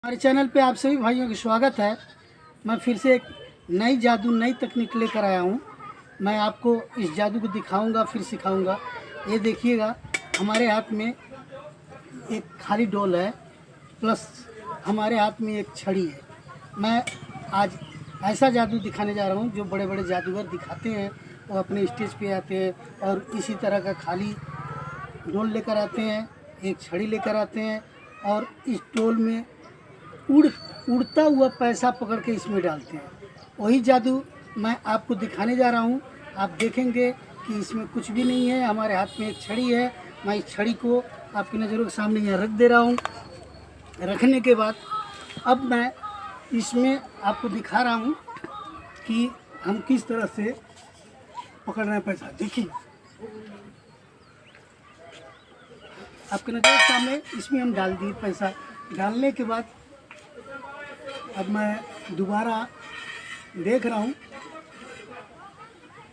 हमारे चैनल पे आप सभी भाइयों का स्वागत है। मैं फिर से एक नई जादू नई तकनीक लेकर आया हूँ। मैं आपको इस जादू को दिखाऊंगा, फिर सिखाऊंगा। ये देखिएगा, हमारे हाथ में एक खाली डोल है, प्लस हमारे हाथ में एक छड़ी है। मैं आज ऐसा जादू दिखाने जा रहा हूँ जो बड़े बड़े जादूगर दिखाते हैं। वो अपने स्टेज पे आते हैं और इसी तरह का खाली डोल लेकर आते हैं, एक छड़ी लेकर आते हैं और इस डोल में उड़ता हुआ पैसा पकड़ के इसमें डालते हैं। वही जादू मैं आपको दिखाने जा रहा हूँ। आप देखेंगे कि इसमें कुछ भी नहीं है। हमारे हाथ में एक छड़ी है। मैं इस छड़ी को आपकी नज़रों के सामने यहाँ रख दे रहा हूँ। रखने के बाद अब मैं इसमें आपको दिखा रहा हूँ कि हम किस तरह से पकड़ रहे हैं पैसा। देखिए, आपके नज़र के सामने इसमें हम डाल दिए पैसा। डालने के बाद अब मैं दोबारा देख रहा हूँ।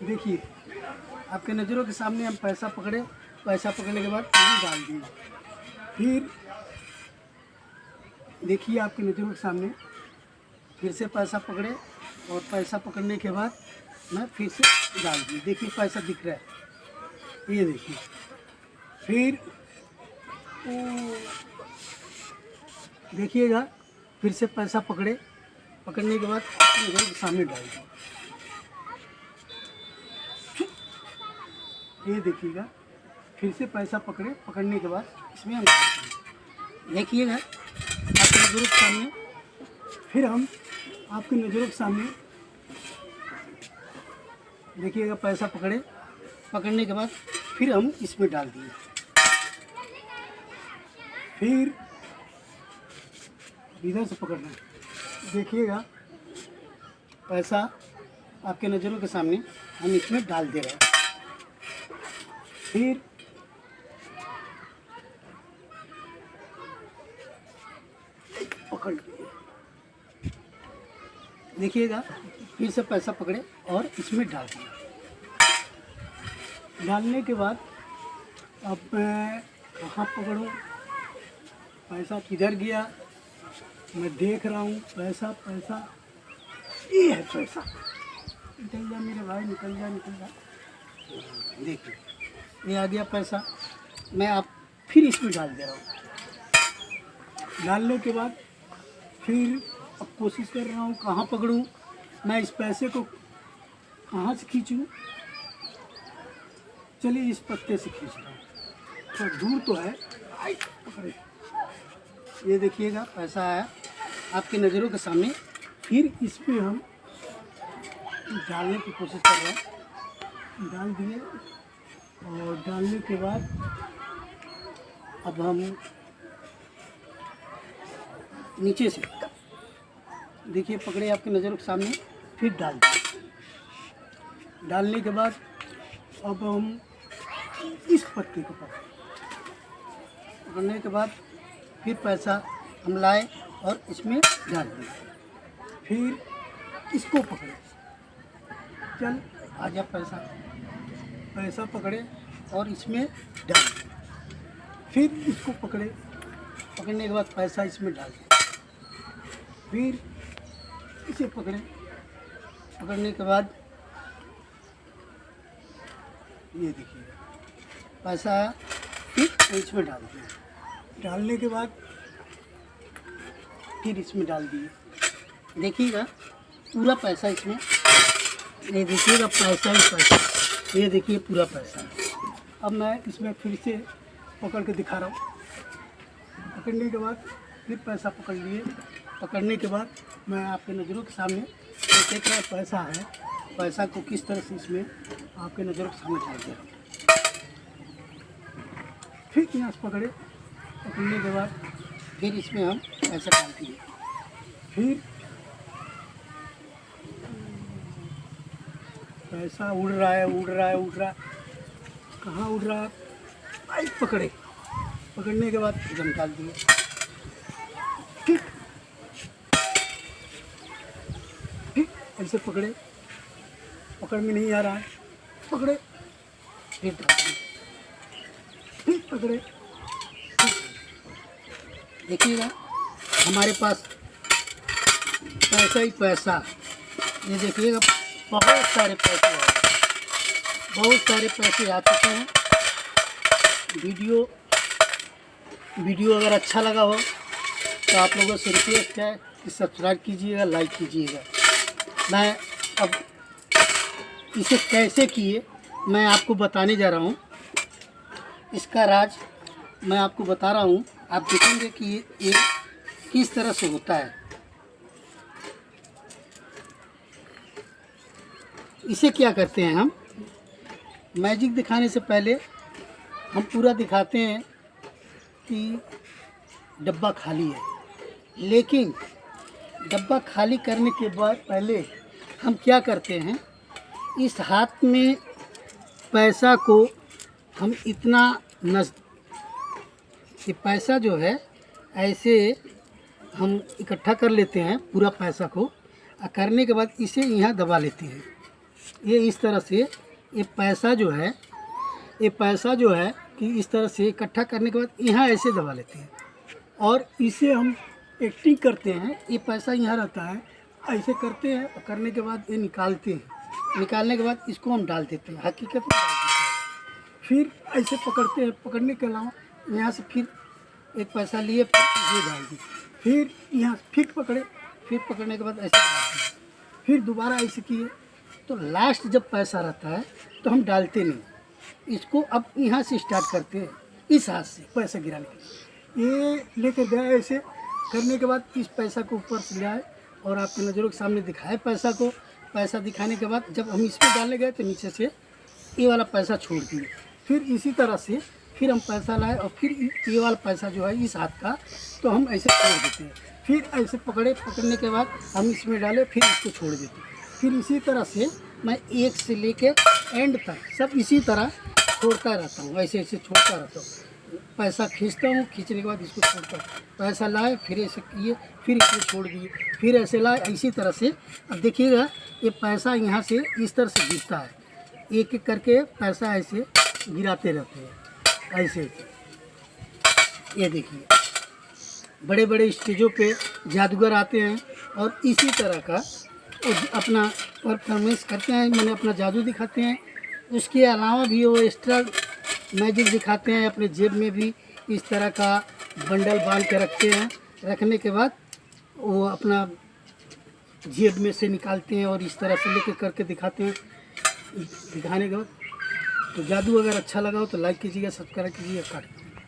देखिए, आपके नज़रों के सामने हम पैसा पकड़े। पैसा पकड़ने के बाद पानी डाल दिए। फिर देखिए, आपके नज़रों के सामने फिर से पैसा पकड़े और पैसा पकड़ने के बाद मैं फिर से डाल दिए। देखिए, पैसा दिख रहा है, ये देखिए। फिर देखिएगा, फिर से पैसा पकड़ने के बाद अपने घर के सामने डाल दिए। ये देखिएगा, फिर से पैसा पकड़ने के बाद इसमें हम डाल दिए। देखिएगा, आपकी नज़रों के सामने फिर हम आपकी नज़रों के सामने देखिएगा, पैसा पकड़ने के बाद फिर हम इसमें डाल दिए। फिर इधर से पकड़ना है। देखिएगा, पैसा आपके नज़रों के सामने हम इसमें डाल दे रहे हैं। फिर पकड़ लिए। देखिएगा, फिर से पैसा पकड़े और इसमें डाल दिए। डालने के बाद अब मैं कहाँ पकड़ूँ, पैसा किधर गया, मैं देख रहा हूँ। पैसा ये है पैसा। निकल जा मेरे भाई, निकल जा। देखिए, ये आ गया पैसा। मैं आप फिर इसमें डाल दे रहा हूँ। डालने के बाद फिर अब कोशिश कर रहा हूँ कहाँ पकड़ूँ। मैं इस पैसे को कहाँ से खींचूँ। चलिए, इस पत्ते से खींच रहा हूँ। थोड़ा दूर तो है। पकड़े, ये देखिएगा, पैसा आया आपकी नज़रों के सामने। फिर इसमें हम डालने की कोशिश कर रहे हैं। डाल दिए और डालने के बाद अब हम नीचे से देखिए, पकड़े आपकी नज़रों के सामने। फिर डाल दिए। डालने के बाद अब हम इस पत्ते को पकड़ने के बाद फिर पैसा हम लाए और इसमें डाल दिए। फिर इसको पकड़े, चल आ जा पैसा पकड़े और इसमें डाल दिए। फिर इसको पकड़ने के बाद पैसा इसमें डाल दिए। फिर इसे पकड़ने के बाद ये देखिए, पैसा आया। फिर इसमें डाल दिया। डालने के बाद फिर इसमें डाल दिए। देखिएगा, पूरा पैसा इसमें, ये देखिएगा, पैसा ही पैसा। ये देखिए, पूरा पैसा। अब मैं इसमें फिर से पकड़ के दिखा रहा हूँ। पकड़ने के बाद फिर पैसा पकड़ लिए। पकड़ने के बाद मैं आपके नज़रों के सामने देख रहा पैसा है। पैसा को किस तरह से इसमें आपके नज़रों के सामने डाल दिया। फिर यहाँ से पकड़ने के बाद फिर इसमें हम पैसा डाल दिए। फिर पैसा उड़ रहा है। कहाँ उड़ रहा है? आई पकड़ने के बाद फिर हम डाल दिए। ठीक, ऐसे पकड़ में नहीं आ रहा है। पकड़े, फिर डाल दिए। फिर पकड़े। देखिएगा, हमारे पास पैसा ही पैसा। ये देखिएगा बहुत सारे पैसे आए, बहुत सारे पैसे आ चुके हैं। वीडियो अगर अच्छा लगा हो तो आप लोगों से रिक्वेस्ट है कि सब्सक्राइब कीजिएगा, लाइक कीजिएगा। मैं अब इसे कैसे किए मैं आपको बताने जा रहा हूँ। इसका राज मैं आपको बता रहा हूँ, आप देखेंगे कि ये किस तरह से होता है। इसे क्या करते हैं हम, मैजिक दिखाने से पहले हम पूरा दिखाते हैं कि डब्बा खाली है, लेकिन डब्बा खाली करने के बाद पहले हम क्या करते हैं, इस हाथ में पैसा को हम इतना ये पैसा जो है ऐसे हम इकट्ठा कर लेते हैं पूरा पैसा को, और करने के बाद इसे यहाँ दबा लेते हैं। ये इस तरह से ये पैसा जो है कि इस तरह से इकट्ठा करने के बाद यहाँ ऐसे दबा लेते हैं, और इसे हम एक्टिंग करते हैं। ये पैसा यहाँ रहता है, ऐसे करते हैं और करने के बाद ये निकालते हैं। निकालने के बाद इसको हम डाल देते हैं, हकीकत में डाल देते हैं। फिर ऐसे पकड़ते हैं, पकड़ने के अलावा यहाँ से फिर एक पैसा लिए, फिर ये डाल दिए, फिर यहाँ फिर पकड़े, फिर पकड़ने के बाद ऐसे डाल दिए, फिर दोबारा ऐसे किए। तो लास्ट जब पैसा रहता है तो हम डालते नहीं, इसको अब यहाँ से स्टार्ट करते हैं, इस हाथ से पैसा गिराने के लिए। ये लेके गए, ऐसे करने के बाद इस पैसा को ऊपर से ले आए और आपके नज़रों के सामने दिखाए पैसा को। पैसा दिखाने के बाद जब हम इसमें डालने गए तो नीचे से ये वाला पैसा छोड़ दिए। फिर इसी तरह से फिर हम पैसा लाए और फिर ये वाला पैसा जो है इस हाथ का, तो हम ऐसे छोड़ देते हैं। फिर ऐसे पकड़ने के बाद हम इसमें डाले, फिर इसको छोड़ देते हैं। फिर इसी तरह से मैं एक से लेके एंड तक सब इसी तरह छोड़ता रहता हूँ, ऐसे ऐसे छोड़ता रहता हूँ। पैसा खींचता हूँ, खींचने के बाद इसको छोड़ता हूँ, पैसा लाए, फिर ऐसे किए, फिर इसको छोड़ दिए, फिर ऐसे लाए, इसी तरह से। अब देखिएगा ये पैसा यहाँ से इस तरह से गिरता है, एक एक करके पैसा ऐसे गिराते रहते हैं, ऐसे। ये देखिए बड़े बड़े स्टेजों पे जादूगर आते हैं और इसी तरह का अपना परफॉर्मेंस करते हैं, मैंने अपना जादू दिखाते हैं। उसके अलावा भी वो एक्स्ट्रा मैजिक दिखाते हैं, अपने जेब में भी इस तरह का बंडल बांध के रखते हैं। रखने के बाद वो अपना जेब में से निकालते हैं और इस तरह से लेके करके दिखाते हैं। दिखाने के बाद तो जादू अगर अच्छा लगा हो तो लाइक कीजिएगा, सब्सक्राइब कीजिएगा, काट